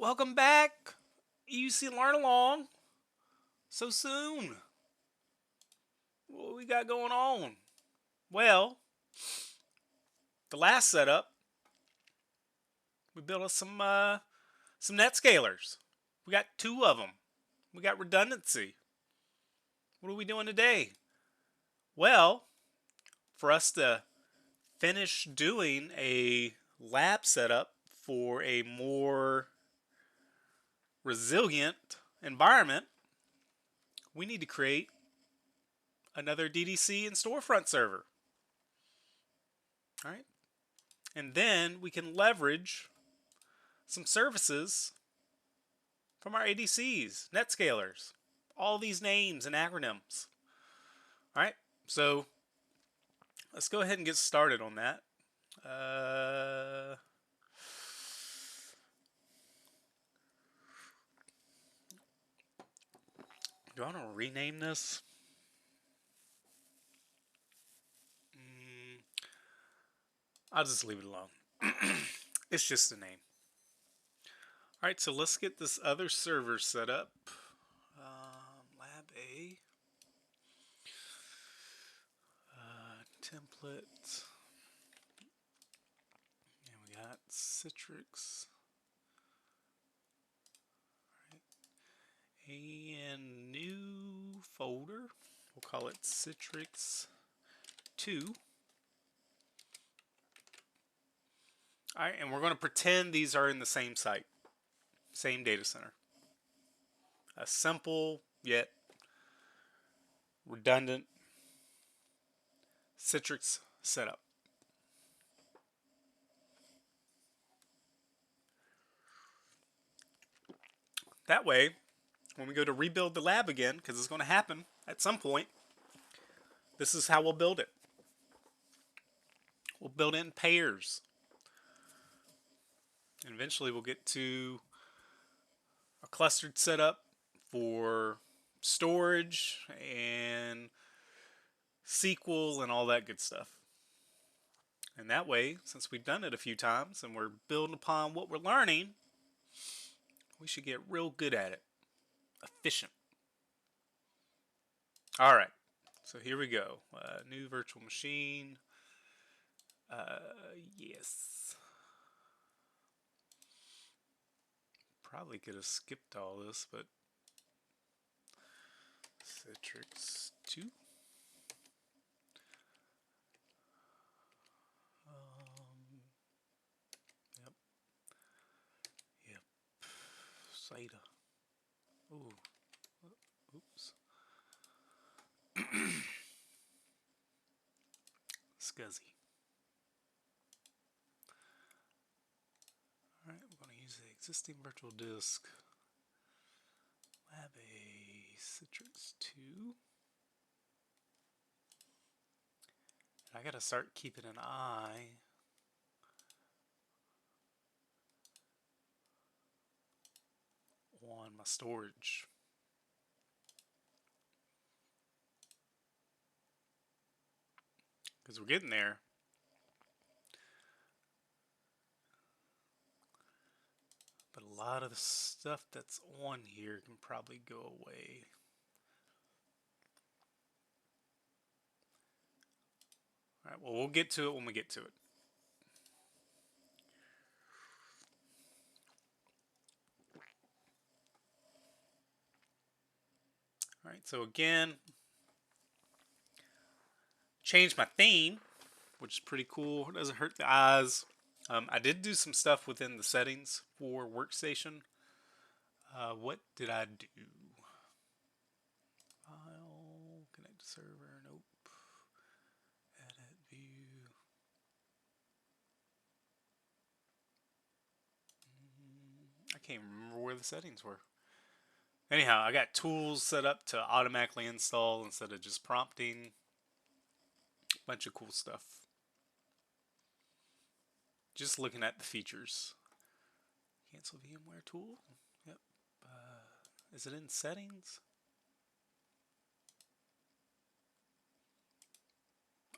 Welcome back, EUC Learn Along. So soon. What we got going on? Well, the last setup, we built us some NetScalers. We got two of them. We got redundancy. What are we doing today? Well, for us to finish doing a lab setup for a more resilient environment, we need to create another DDC and storefront server. All right. And then we can leverage some services from our ADCs, NetScalers, all these names and acronyms. All right. So let's go ahead and get started on that. Do I want to rename this? I'll just leave it alone. It's just a name. All right, so let's get this other server set up. Lab A. Template. And we got Citrix. And new folder. We'll call it Citrix 2. Alright, and we're going to pretend these are in the same site, same data center. A simple yet redundant Citrix setup. That way, when we go to rebuild the lab again, because it's going to happen at some point, this is how we'll build it. We'll build in pairs. And eventually we'll get to a clustered setup for storage and SQL and all that good stuff. And that way, since we've done it a few times and we're building upon what we're learning, we should get real good at it. Efficient. All right, so here we go. New virtual machine. Yes. Probably could have skipped all this, but Citrix 2. Yep. SATA. Ooh. Oops. Scuzzy. Alright, we're going to use the existing virtual disk. Lab A Citrix 2. I gotta start keeping an eye on my storage. Because we're getting there. But a lot of the stuff that's on here can probably go away. Alright, well, we'll get to it when we get to it. Alright, so again, changed my theme, which is pretty cool. It doesn't hurt the eyes. I did do some stuff within the settings for workstation. What did I do? File, connect to server, nope. Edit, view. I can't remember where the settings were. Anyhow, I got tools set up to automatically install instead of just prompting. Bunch of cool stuff. Just looking at the features. Cancel VMware tool. Yep. Is it in settings?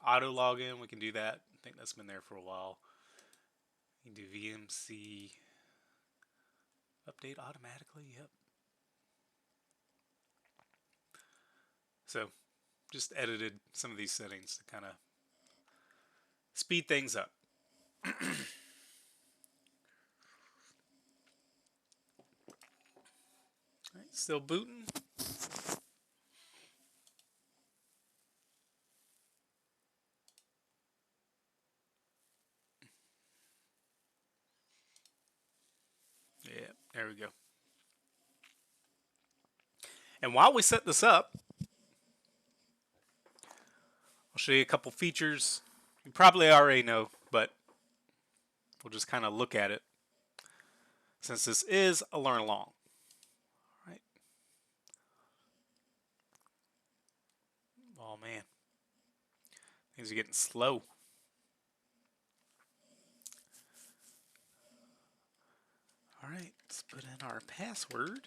Auto login, we can do that. I think that's been there for a while. You can do VMC Update automatically, yep. So just edited some of these settings to kind of speed things up. All right, still booting. Yeah, there we go. And while we set this up, I'll show you a couple features you probably already know, but we'll just kind of look at it since this is a learn along. Right? Oh man, things are getting slow. All right, let's put in our password.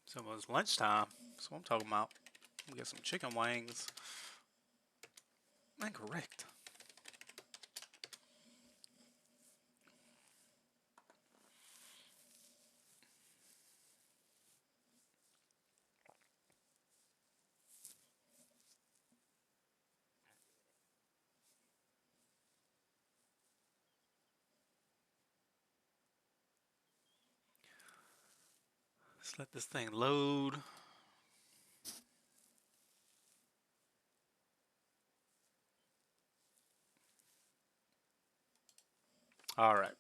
It's almost lunchtime. That's what I'm talking about. We got some chicken wings. Incorrect. Let's let this thing load. All right.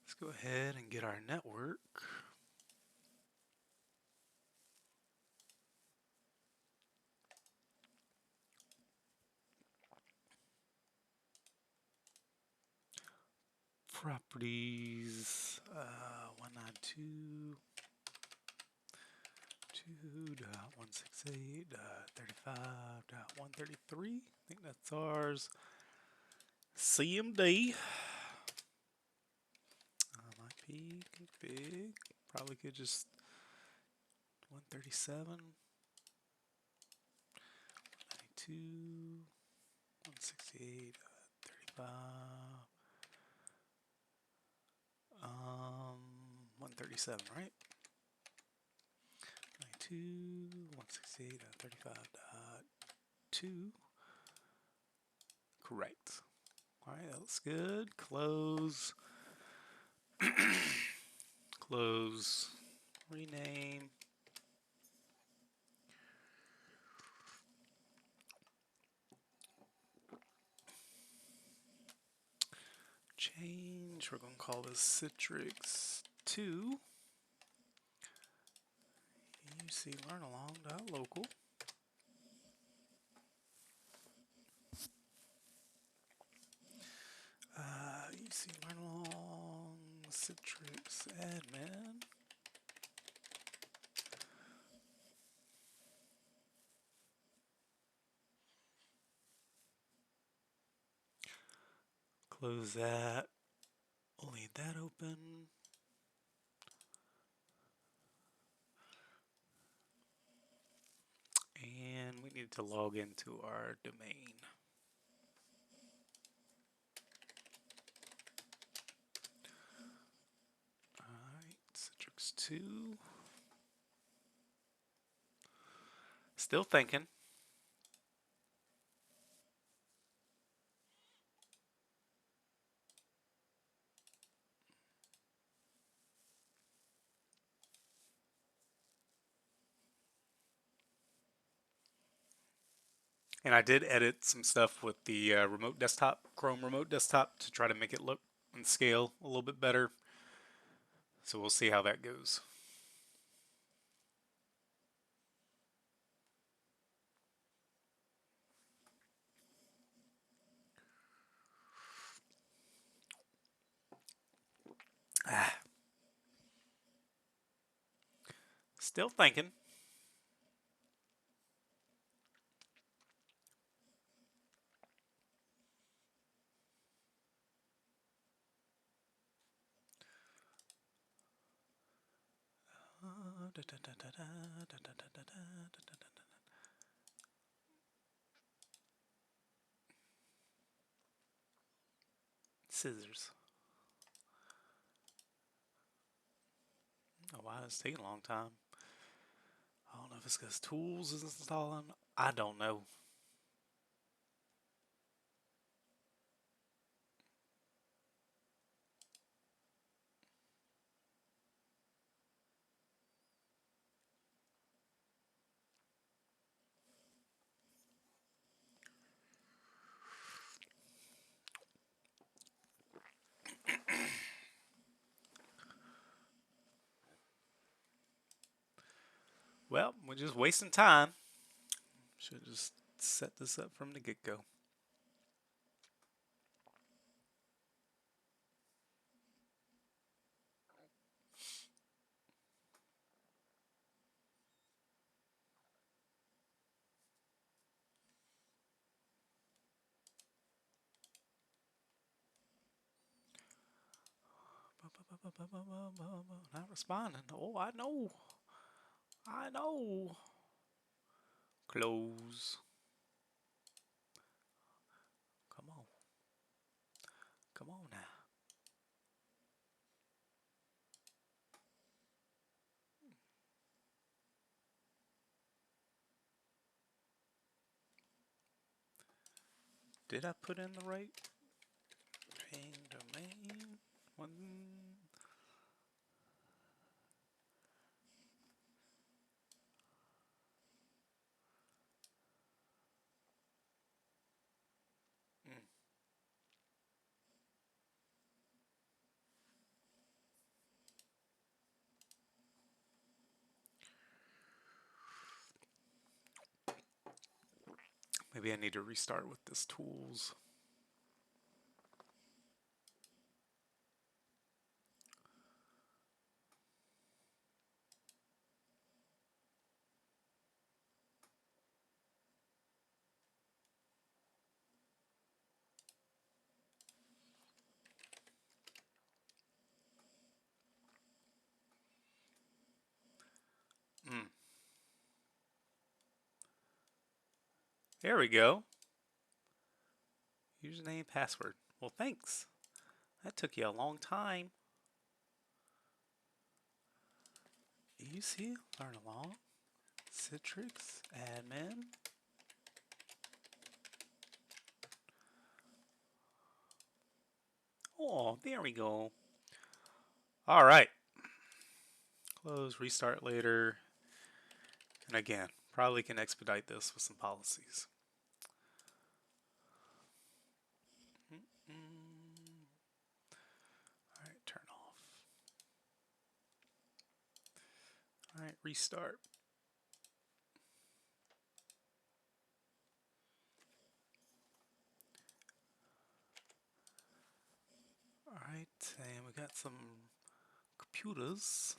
Let's go ahead and get our network. Properties 192.168.35.133. I think that's ours. CMD. IP config. Probably could just 137. 192. 168.35. 137, right? 92, 168.35.2. Correct. All right, that looks good. Close. Close. Rename. Change. We're going to call this Citrix 2. UC learn along.local. UC learn along Citrix admin. Close that. We'll leave that open. And we need to log into our domain. Alright, Citrix 2. Still thinking. And I did edit some stuff with the remote desktop, Chrome remote desktop, to try to make it look and scale a little bit better. So we'll see how that goes. Still thinking. Scissors. Oh, why it's taking a long time. I don't know if it's because tools is installing. I don't know. Well, we're just wasting time. Should just set this up from the get-go. Not responding. Oh, I know. I know. Close. Come on. Come on now. Did I put in the right paying domain? One. Maybe I need to restart with this tools. There we go. Username, password. Well, thanks. That took you a long time. ADC, learn along. Citrix, admin. Oh, there we go. All right. Close, restart later. And again, probably can expedite this with some policies. All right, turn off. All right, restart. All right, and we got some computers.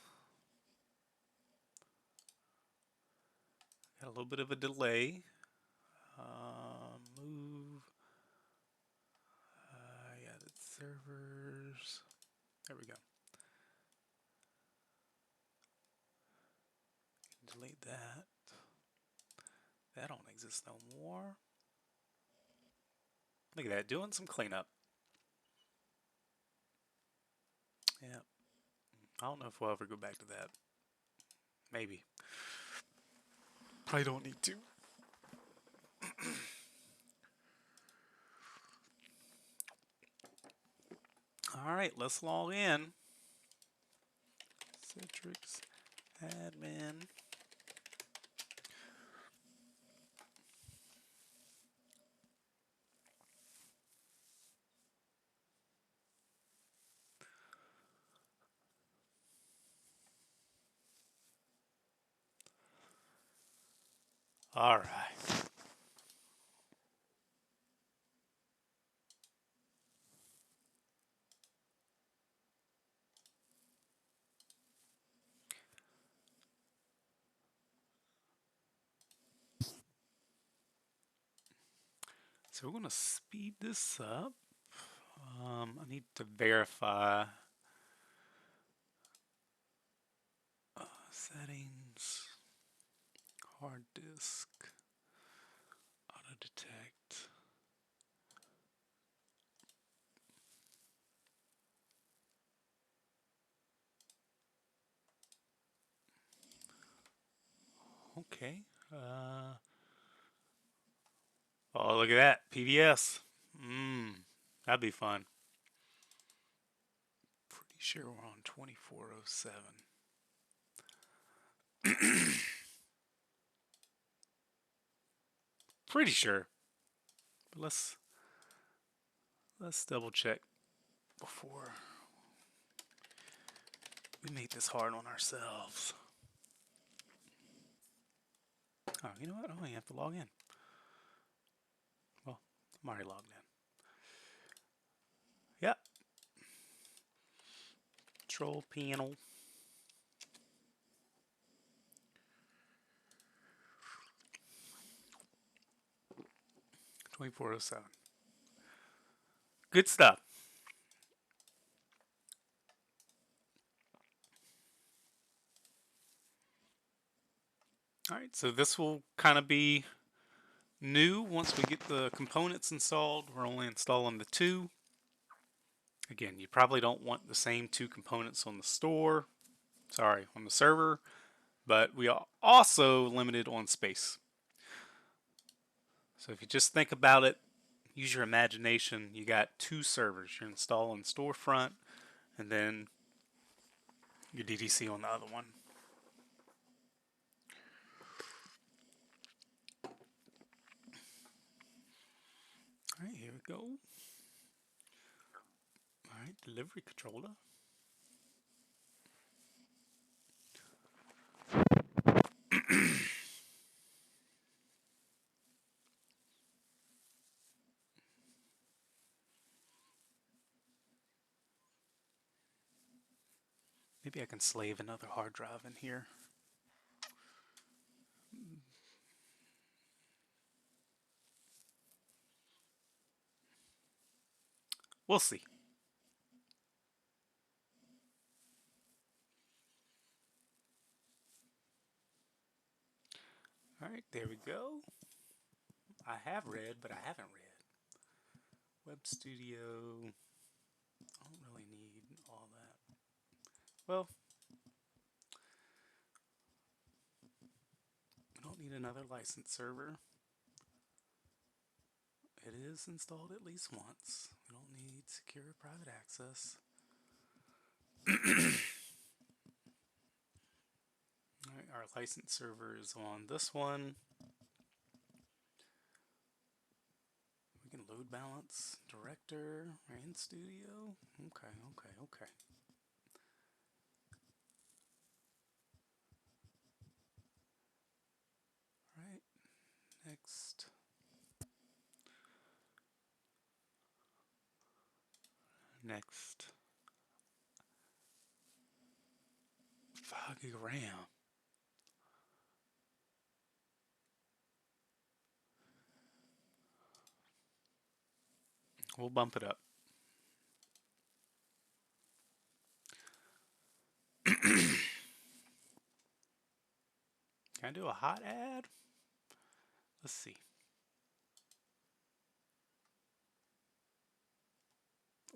Got a little bit of a delay. Move. Yeah, that's servers. There we go. Delete that. That don't exist no more. Look at that, doing some cleanup. Yeah. I don't know if we'll ever go back to that. Maybe. Probably don't need to. All right, let's log in. Citrix admin. All right. So we're going to speed this up. I need to verify Settings, hard disk, auto detect. Okay. Oh, look at that. PBS. That'd be fun. Pretty sure we're on 2407. Pretty sure. But let's double check before we make this hard on ourselves. Oh, you know what? Oh, you have to log in. Well, I'm already logged in. Yep. Control panel. $24.07. Good stuff. All right, so this will kind of be new once we get the components installed. We're only installing the two. Again, you probably don't want the same two components on the on the server, but we are also limited on space. So if you just think about it, use your imagination, you got two servers. You're installing storefront and then your DDC on the other one. All right, here we go. All right, delivery controller. Maybe I can slave another hard drive in here. We'll see. All right, there we go. I have read, but I haven't read. Web Studio. I don't really need all that. Well, I don't need another license server. It is installed at least once. We don't need secure private access. Alright, our license server is on this one. We can load balance, director, and studio. Okay. Alright, next. Next. 5 gig of RAM. We'll bump it up. Can I do a hot add? Let's see.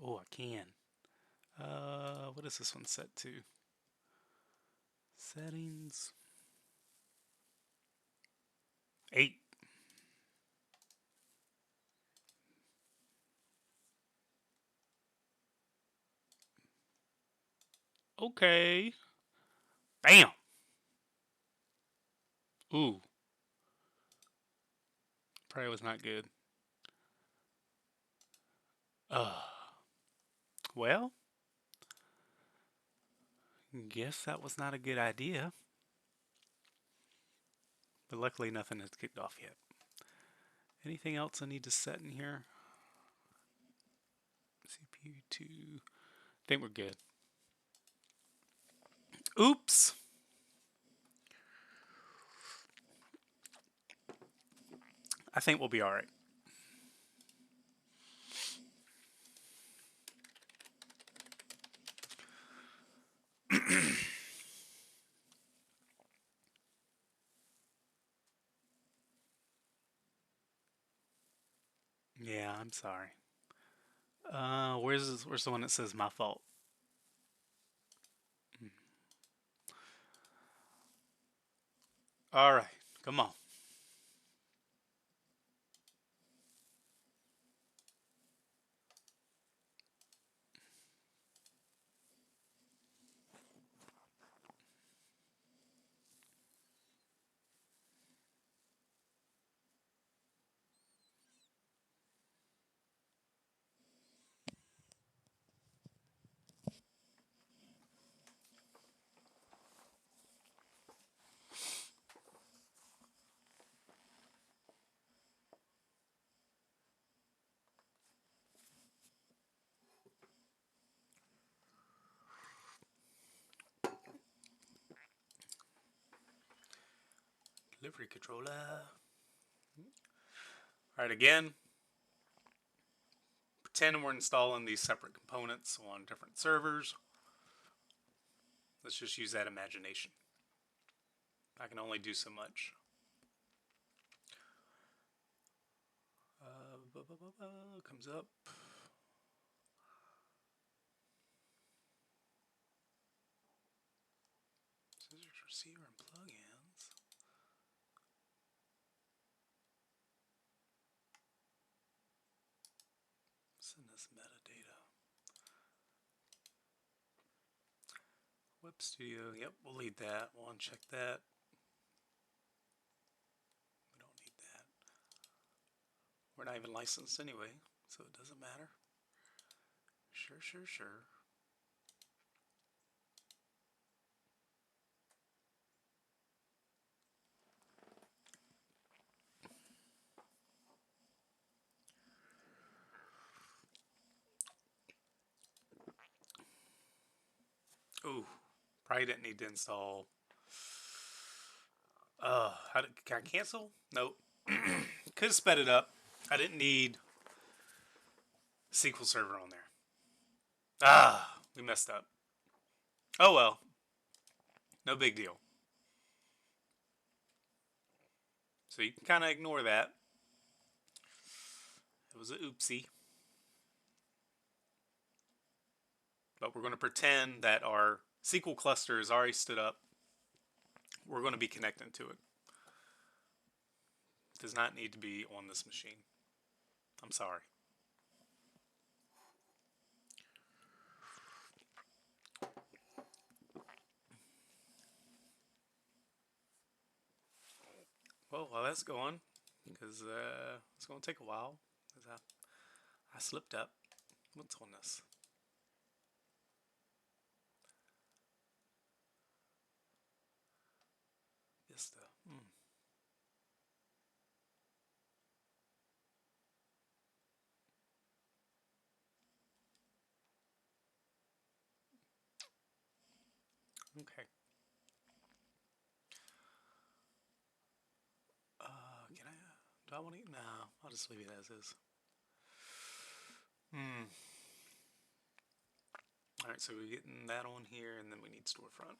Oh, I can. What is this one set to? Settings. 8. Okay. Bam. Ooh. Probably was not good. Well, guess that was not a good idea. But luckily nothing has kicked off yet. Anything else I need to set in here? CPU 2. I think we're good. Oops. I think we'll be all right. Yeah, I'm sorry. Where's the one that says my fault? All right, come on. Delivery controller. All right, again, pretend we're installing these separate components on different servers. Let's just use that imagination. I can only do so much. Comes up. Scissors, receiver, and plugins. Send us metadata. Web Studio. Yep, we'll leave that. We'll uncheck that. We don't need that. We're not even licensed anyway, so it doesn't matter. Sure, sure, sure. Ooh, probably didn't need to install. Can I cancel? Nope. Could have sped it up. I didn't need SQL Server on there. We messed up. Oh well, no big deal. So you can kind of ignore that. It was an oopsie. But we're going to pretend that our SQL cluster is already stood up. We're going to be connecting to it. It does not need to be on this machine. I'm sorry. Well, while that's going, because it's going to take a while, because I slipped up. What's on this? Vista. Okay. Can I? Do I want to? No, I'll just leave it as is. All right, so we're getting that on here, and then we need storefront.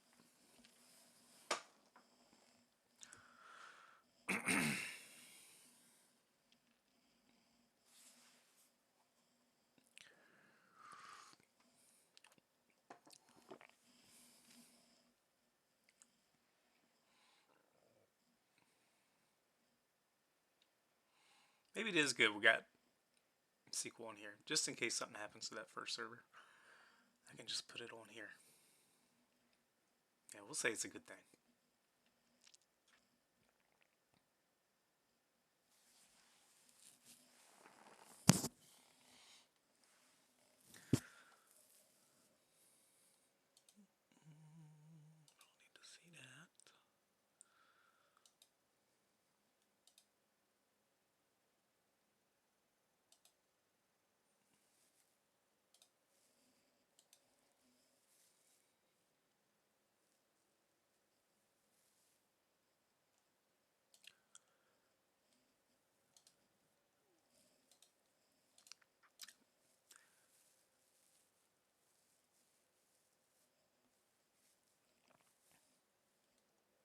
Maybe it is good we got SQL on here, just in case something happens to that first server. I can just put it on here. Yeah, we'll say it's a good thing. Don't need to see that.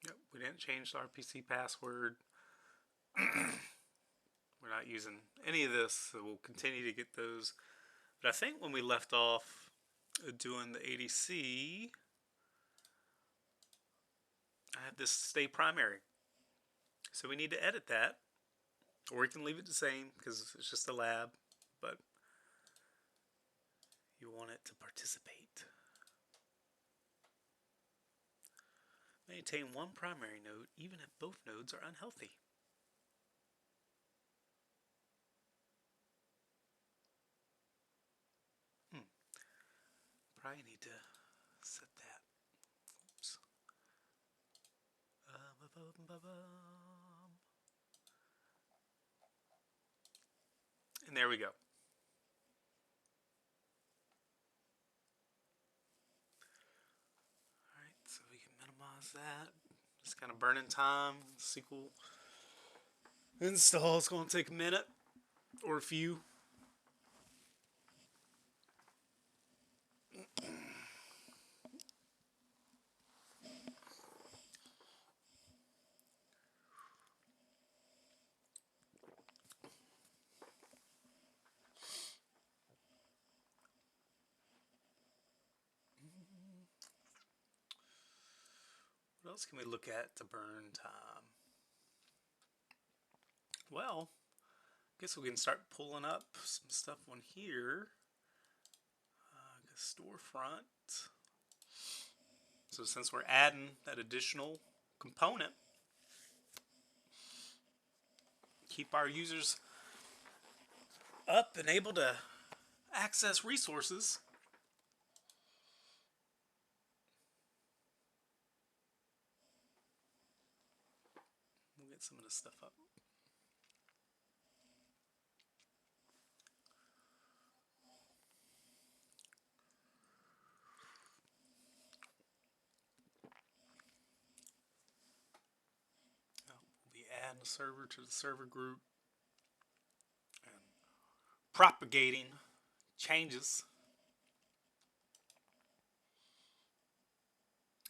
Yep, we didn't change the RPC password. We're not using any of this, so we'll continue to get those. But I think when we left off doing the ADC, I had this stay primary. So we need to edit that, or we can leave it the same because it's just a lab, but you want it to participate. Maintain one primary node even if both nodes are unhealthy. Probably need to set that. Oops. And there we go. Alright, so we can minimize that. Just kind of burning time. SQL install is going to take a minute or a few. What else can we look at to burn time? Well, I guess we can start pulling up some stuff on here. Storefront. So since we're adding that additional component, keep our users up and able to access resources. We'll get some of this stuff up. We'll be adding a server to the server group and propagating changes.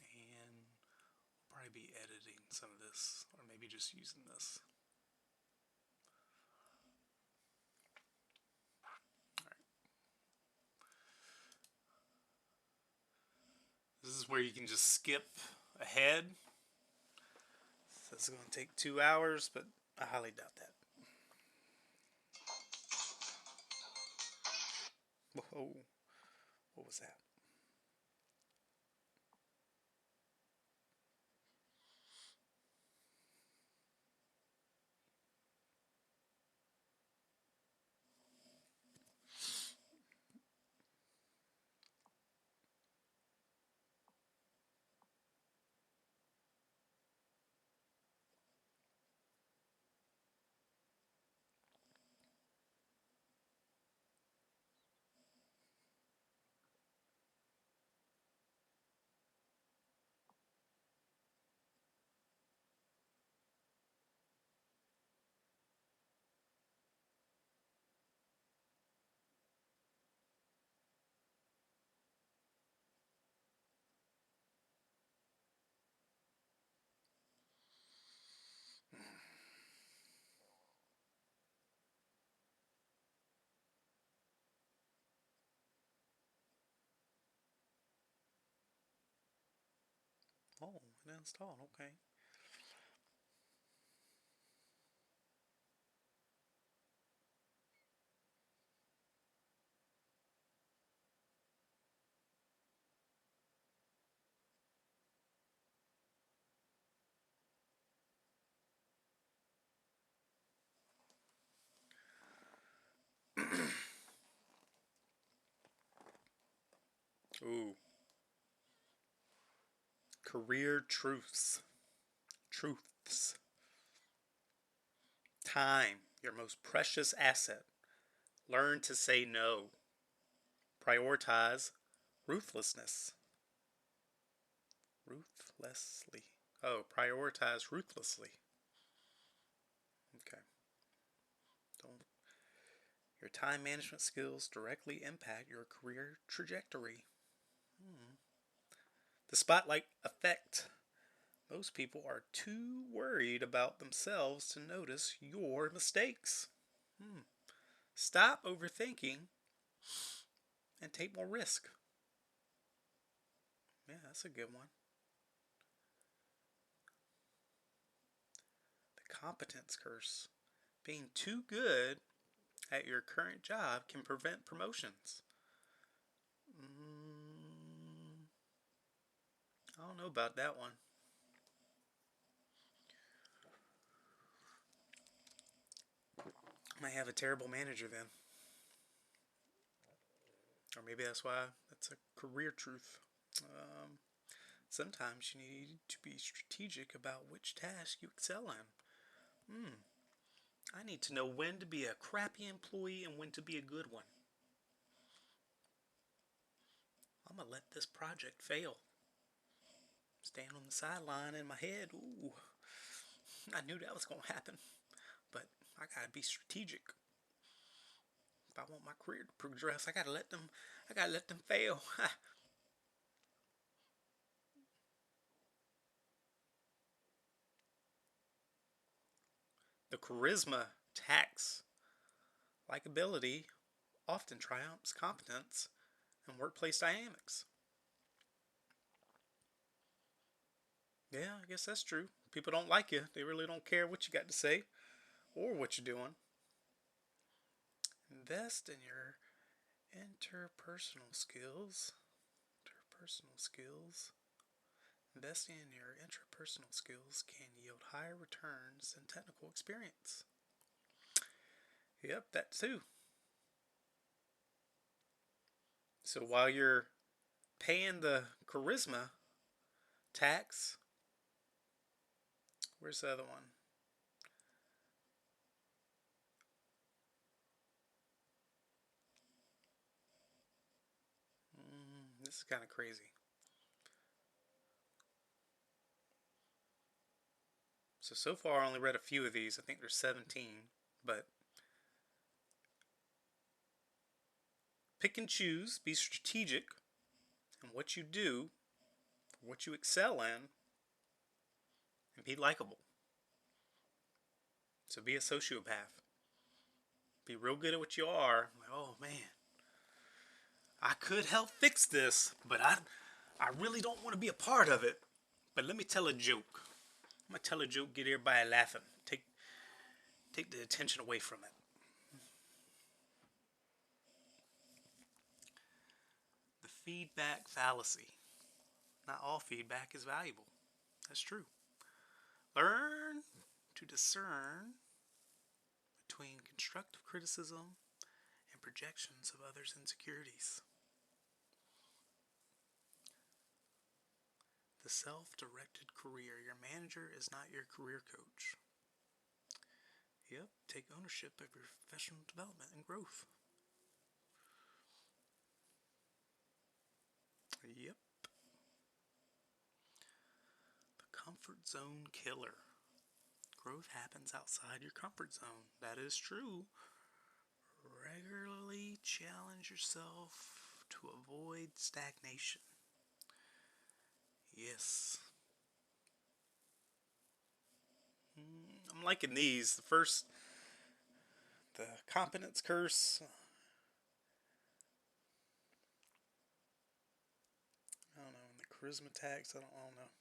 And we'll probably be editing some of this, or maybe just using this. This is where you can just skip ahead. So it's going to take 2 hours, but I highly doubt that. Whoa, what was that? Oh, it installed, okay. Ooh. Career truths. Truths. Time, your most precious asset. Learn to say no. Prioritize ruthlessness. Ruthlessly. Oh, prioritize ruthlessly. Okay. Don't. Your time management skills directly impact your career trajectory. The spotlight effect. Most people are too worried about themselves to notice your mistakes. Stop overthinking and take more risk. Yeah, that's a good one. The competence curse. Being too good at your current job can prevent promotions. I don't know about that one. I might have a terrible manager then. Or maybe that's why that's a career truth. Sometimes you need to be strategic about which task you excel in. I need to know when to be a crappy employee and when to be a good one. I'm going to let this project fail. Stand on the sideline in my head. Ooh, I knew that was going to happen. But I got to be strategic. If I want my career to progress, I got to let them fail. The charisma tax. Likability often triumphs competence and workplace dynamics. Yeah, I guess that's true. People don't like you. They really don't care what you got to say or what you're doing. Invest in your interpersonal skills. Investing in your interpersonal skills can yield higher returns than technical experience. Yep, that too. So while you're paying the charisma tax, where's the other one? This is kind of crazy. So far I only read a few of these. I think there's 17, but pick and choose, be strategic in what you do, what you excel in, and be likable. So be a sociopath. Be real good at what you are. Like, oh man, I could help fix this, but I really don't want to be a part of it. But let me tell a joke. I'm gonna tell a joke, get everybody laughing. Take the attention away from it. The feedback fallacy. Not all feedback is valuable. That's true. Learn to discern between constructive criticism and projections of others' insecurities. The self-directed career. Your manager is not your career coach. Yep, take ownership of your professional development and growth. Yep. The comfort zone killer. Growth happens outside your comfort zone. That is true. Regularly challenge yourself to avoid stagnation. Yes. I'm liking these. The first, the competence curse. I don't know. And the charisma tax. I don't know.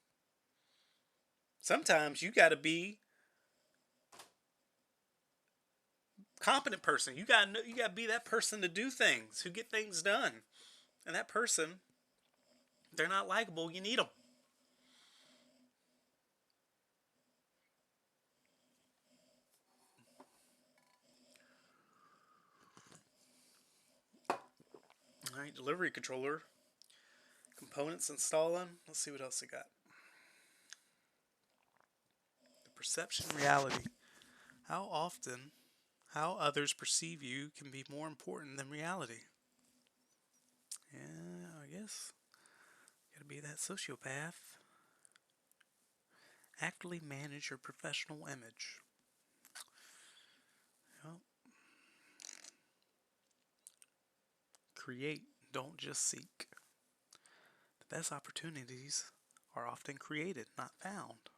Sometimes you got to be competent person. You got to be that person to do things, who get things done. And that person, they're not likable. You need them. All right, delivery controller. Components installing. Let's see what else they got. The perception reality. How others perceive you can be more important than reality. Yeah, I guess. Gotta be that sociopath. Actively manage your professional image. Yep. Create, don't just seek. The best opportunities are often created, not found.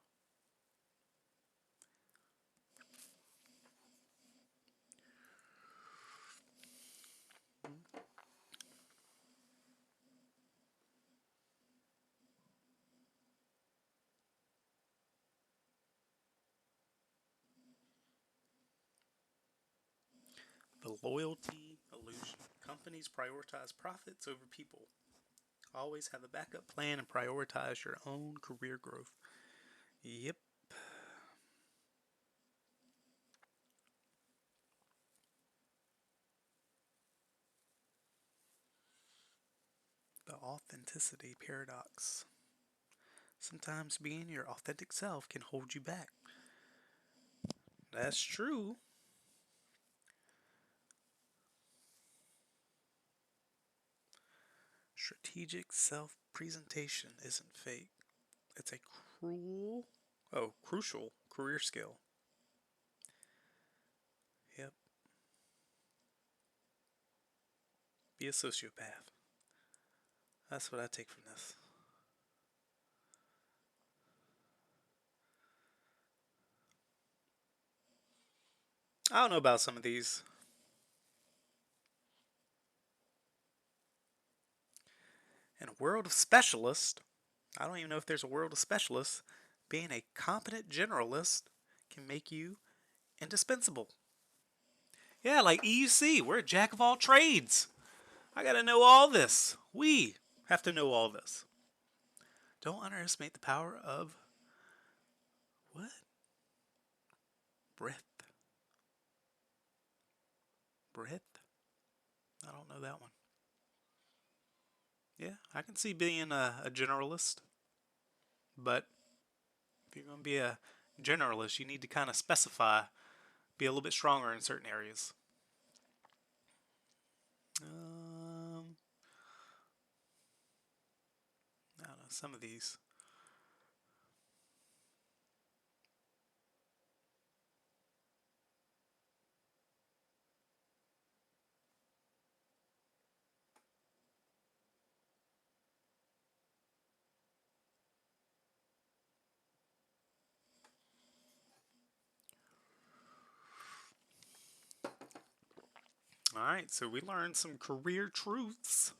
The loyalty illusion. Companies prioritize profits over people. Always have a backup plan and prioritize your own career growth. Yep. The authenticity paradox. Sometimes being your authentic self can hold you back. That's true. Strategic self-presentation isn't fake. It's a crucial career skill. Yep. Be a sociopath. That's what I take from this. I don't know about some of these. In a world of specialists, I don't even know if there's a world of specialists, being a competent generalist can make you indispensable. Yeah, like EUC, we're a jack of all trades. I gotta know all this. We have to know all this. Don't underestimate the power of what? Breath. Breath? I don't know that one. Yeah, I can see being a generalist, but if you're going to be a generalist, you need to kind of specify, be a little bit stronger in certain areas. I don't know, some of these. All right, so we learned some career truths.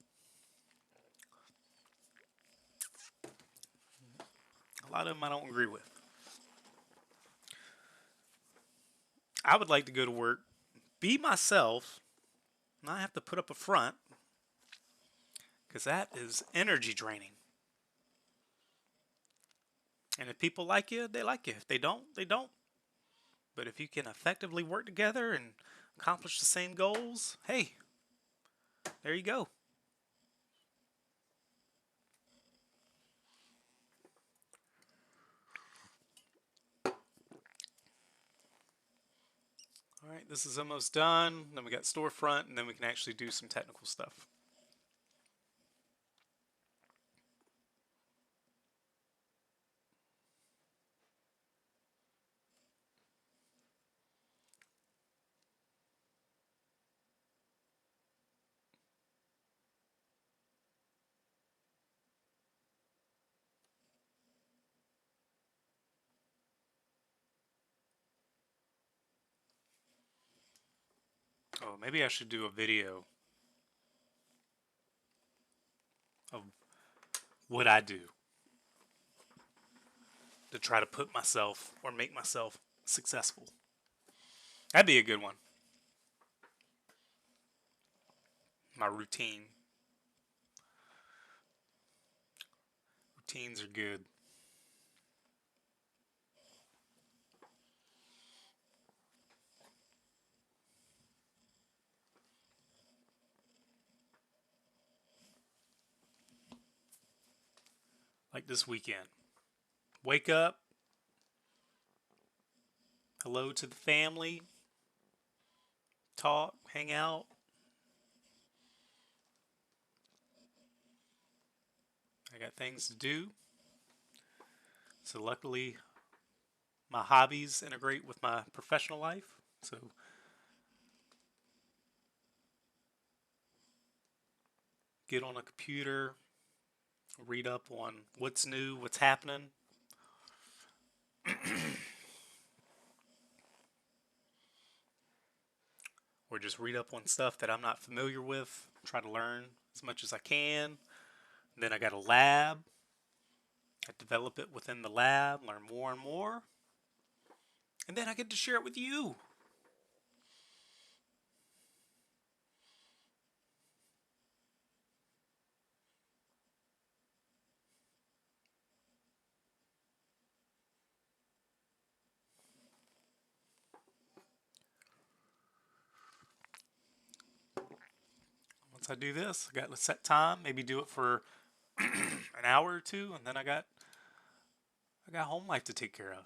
A lot of them I don't agree with. I would like to go to work, be myself, not have to put up a front, because that is energy draining. And if people like you, they like you. If they don't, they don't. But if you can effectively work together and accomplish the same goals, hey, there you go. All right, this is almost done. Then we got storefront, and then we can actually do some technical stuff. Oh, maybe I should do a video of what I do to try to put myself or make myself successful. That'd be a good one. My routine. Routines are good. Like this weekend. Wake up. Hello to the family. Talk. Hang out. I got things to do. So luckily, my hobbies integrate with my professional life. So get on a computer, read up on what's new, what's happening. Or just read up on stuff that I'm not familiar with. Try to learn as much as I can. And then I got a lab. I develop it within the lab, learn more and more. And then I get to share it with you. once I do this, I got a set time, maybe do it for an hour or two, and then I got home life to take care of.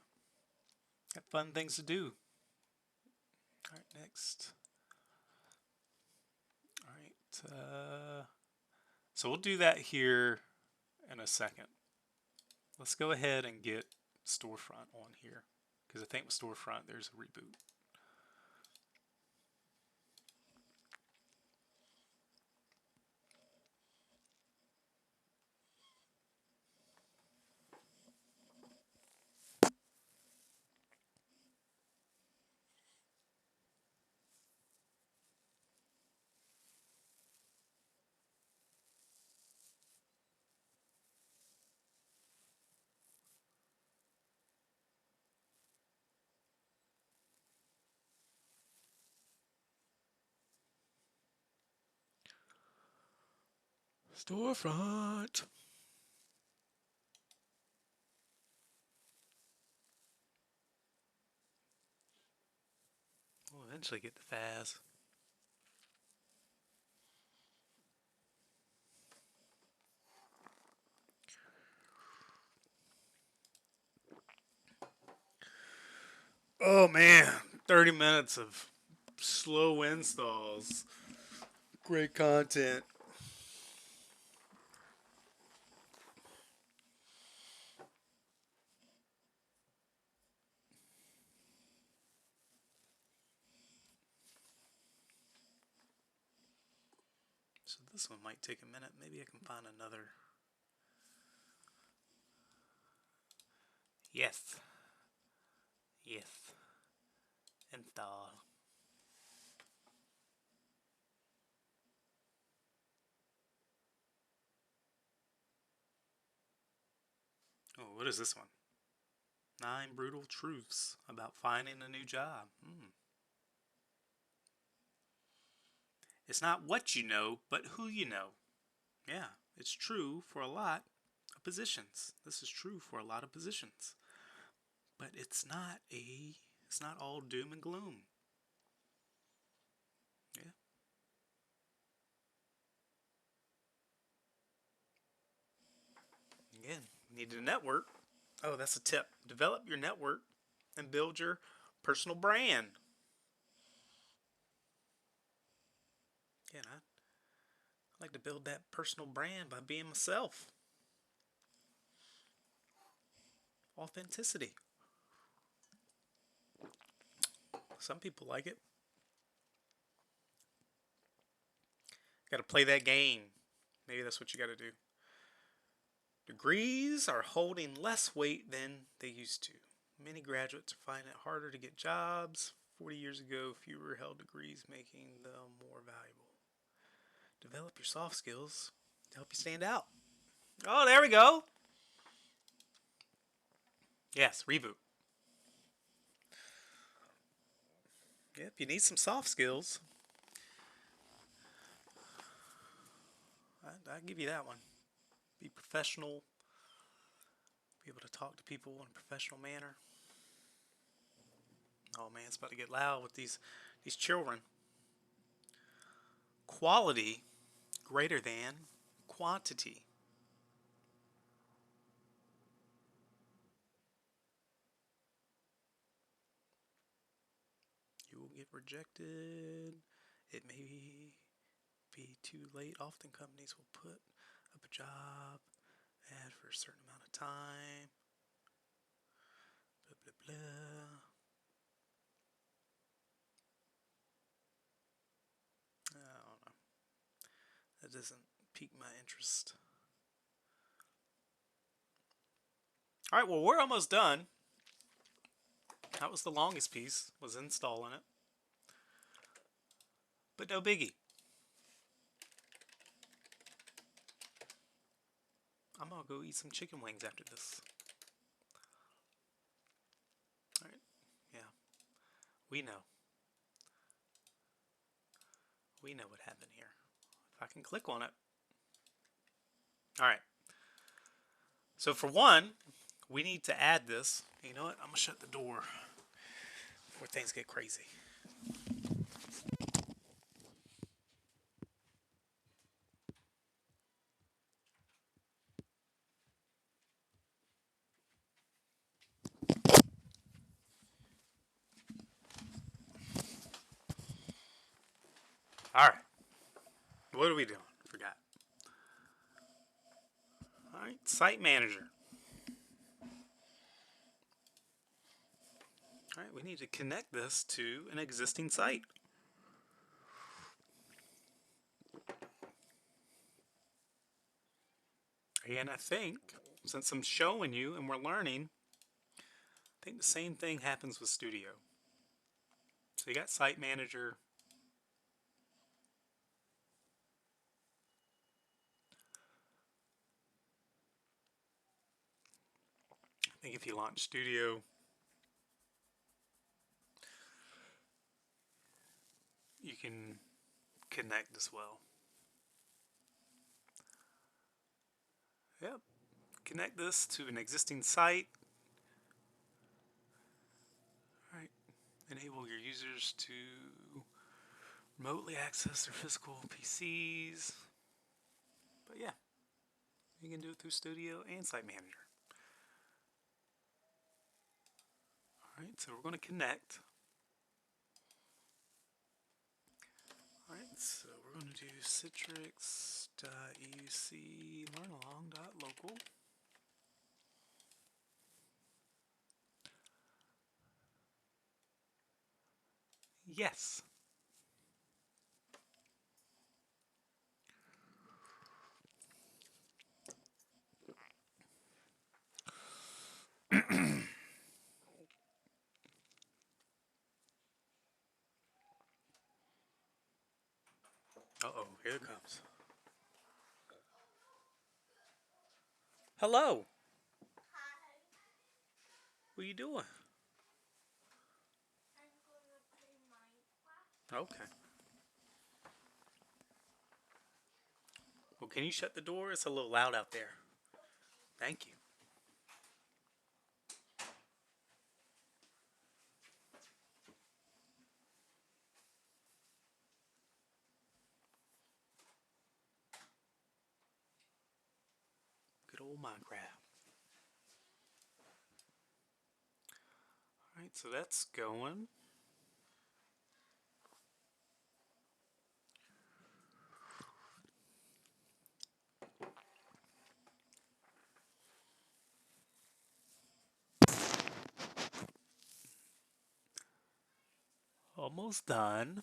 Got fun things to do. All right, next. All right, so we'll do that here in a second. Let's go ahead and get storefront on here, because I think with storefront there's a reboot. Storefront. We'll eventually get the FAS. Oh man, 30 minutes of slow installs. Great content. So this one might take a minute. Maybe I can find another. Yes. Yes. Install. Oh, what is this one? 9 brutal truths about finding a new job. It's not what you know, but who you know. Yeah, it's true for a lot of positions. This is true for a lot of positions. But it's not all doom and gloom. Yeah. Again, you need a network. Oh, that's a tip. Develop your network and build your personal brand. Yeah, I like to build that personal brand by being myself. Authenticity. Some people like it. Got to play that game. Maybe that's what you got to do. Degrees are holding less weight than they used to. Many graduates are finding it harder to get jobs. 40 years ago, fewer held degrees, making them more valuable. Develop your soft skills to help you stand out. Oh, there we go. Yes, reboot. Yep, you need some soft skills. I give you that one. Be professional. Be able to talk to people in a professional manner. Oh man, it's about to get loud with these children. Quality greater than quantity. You will get rejected. It may be too late. Often companies will put up a job ad for a certain amount of time. Blah, blah, blah. I don't know. That doesn't pique my interest. Alright, well, we're almost done. That was the longest piece, was installing it. But no biggie. I'm gonna go eat some chicken wings after this. Alright, yeah. We know. We know what happened here. If I can click on it. Alright. So for one, we need to add this. You know what? I'm gonna shut the door before things get crazy. All right. What are we doing? Forgot. All right. Site manager. All right. We need to connect this to an existing site. And I think, since I'm showing you and we're learning, I think the same thing happens with Studio. So you got Site Manager. I think if you launch Studio, you can connect as well. Yep. Connect this to an existing site. All right. Enable your users to remotely access their physical PCs. But yeah, you can do it through Studio and Site Manager. All right, so we're going to connect. All right, so we're going to do Citrix.educ learnalong.local. Yes. Uh-oh, here it comes. Hello. Hi. What are you doing? I'm gonna play Minecraft. Okay. Well, can you shut the door? It's a little loud out there. Thank you. Good old Minecraft. All right, so that's going. Almost done.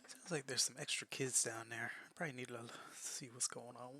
Sounds like there's some extra kids down there. I probably need to see what's going on.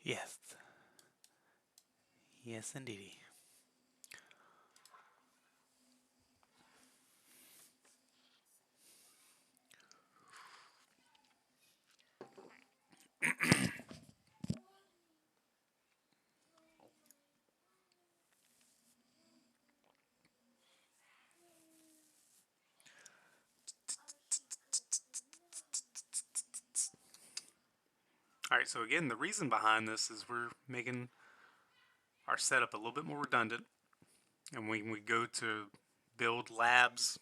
Yes. Yes, indeedy. Alright, so again, the reason behind this is we're making our setup a little bit more redundant. And when we go to build labs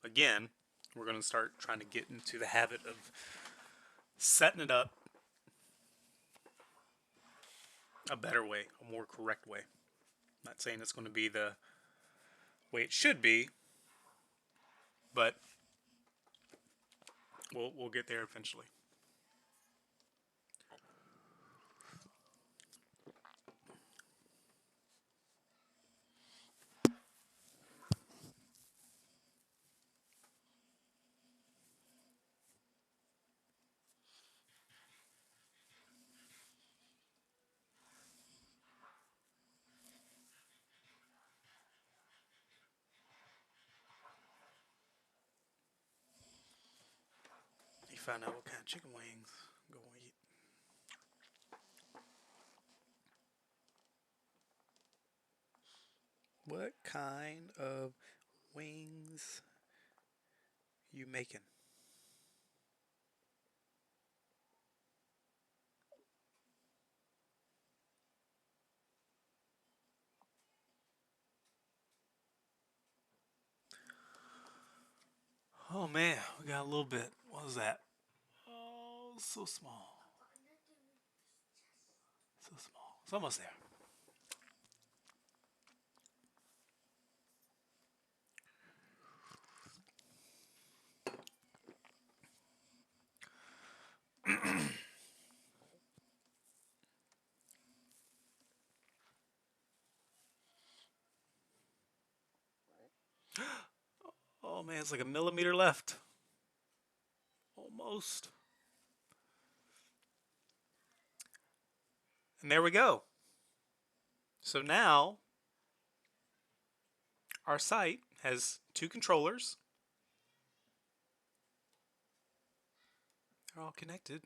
again, we're going to start trying to get into the habit of setting it up a better way, a more correct way. I'm not saying it's going to be the way it should be, but we'll get there eventually. find out what kind of chicken wings I'm going to eat. What kind of wings you making? Oh man, we got a little bit. What was that? Oh, so small. So small. It's almost there. Oh man, it's like a millimeter left. Almost. And there we go. So now our site has two controllers. They're all connected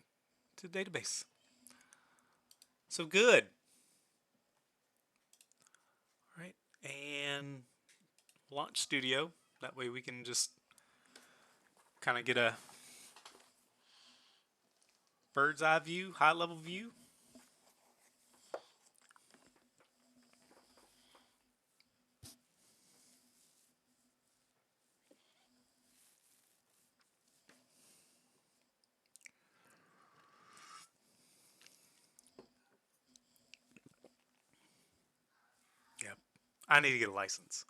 to the database. So good. All right. And launch Studio. That way we can just kind of get a bird's eye view, high level view. Yep. I need to get a license.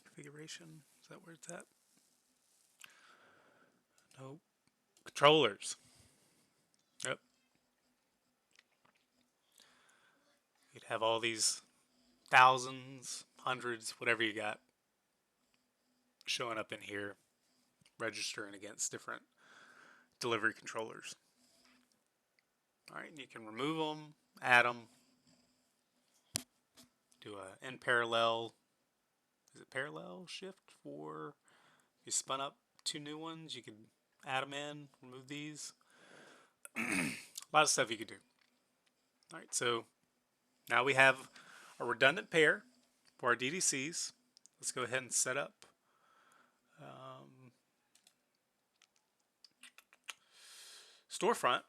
Configuration. Is that where it's at? Nope. Controllers. Yep. You'd have all these thousands, hundreds, whatever you got showing up in here, registering against different delivery controllers. All right, and you can remove them, add them, do a in parallel. Is it parallel shift for if you spun up two new ones? You could add them in, remove these. A lot of stuff you could do. All right, so now we have a redundant pair for our DDCs. Let's go ahead and set up storefront.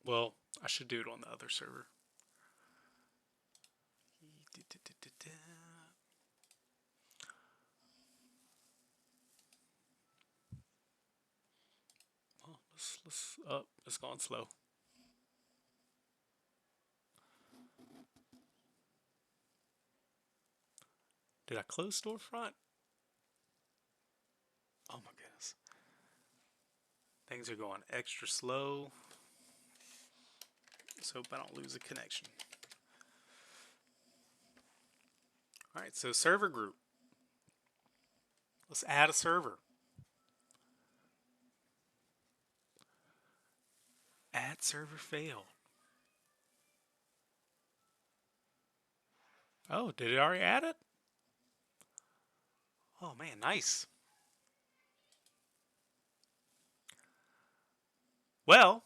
Well, I should do it on the other server. Well, it's going slow. Did I close storefront? Oh my goodness. Things are going extra slow. Let's hope I don't lose a connection. Alright, so server group. Let's add a server. Add server failed. Oh, did it already add it? Oh man, nice. Well,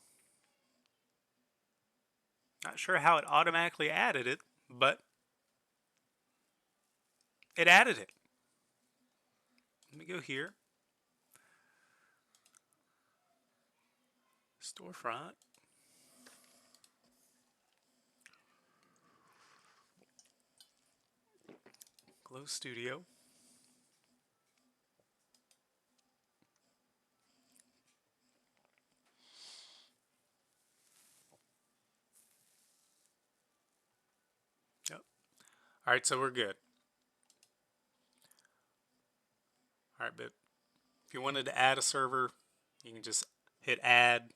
not sure how it automatically added it, but it added it. Let me go here. Storefront. Close Studio. Yep. Alright, so we're good. Alright, but if you wanted to add a server, you can just hit add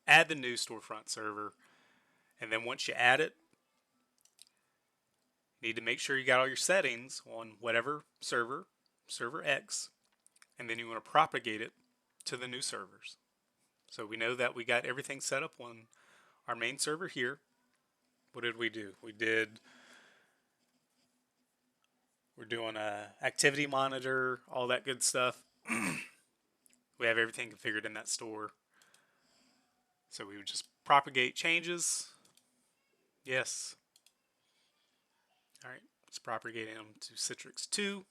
the new storefront server, and then once you add it, you need to make sure you got all your settings on whatever server, server X, and then you want to propagate it to the new servers. So we know that we got everything set up on our main server here. What did we do? We're doing a activity monitor, all that good stuff. We have everything configured in that store. So we would just propagate changes. Yes. All right, let's propagate them to Citrix 2.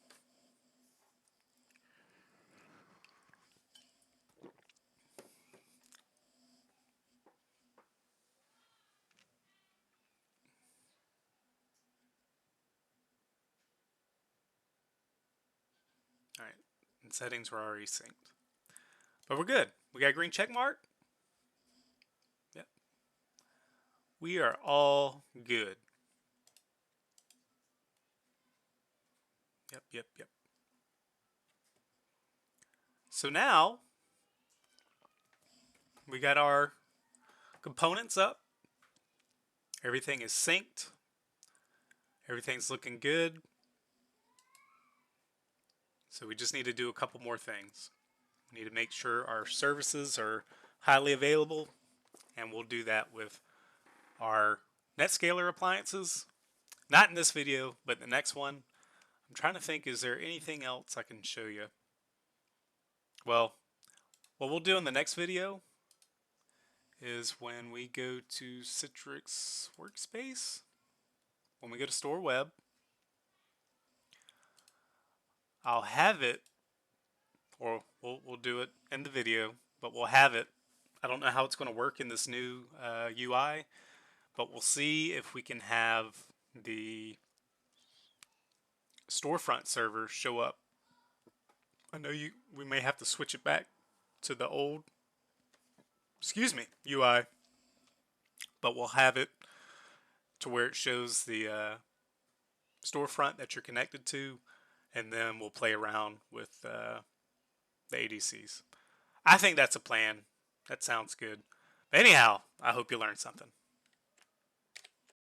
All right, and settings were already synced. But we're good. We got a green check mark. Yep. We are all good. Yep. So now we got our components up. Everything is synced. Everything's looking good. So we just need to do a couple more things. We need to make sure our services are highly available, and we'll do that with our NetScaler appliances. Not in this video, but the next one. I'm trying to think, is there anything else I can show you? Well, what we'll do in the next video is when we go to Citrix Workspace, when we go to Store Web, I'll have it, or we'll do it in the video, but we'll have it. I don't know how it's going to work in this new UI, but we'll see if we can have the storefront server show up. I know we may have to switch it back to the old, UI, but we'll have it to where it shows the storefront that you're connected to, and then we'll play around with the ADCs. I think that's a plan. That sounds good. But anyhow, I hope you learned something.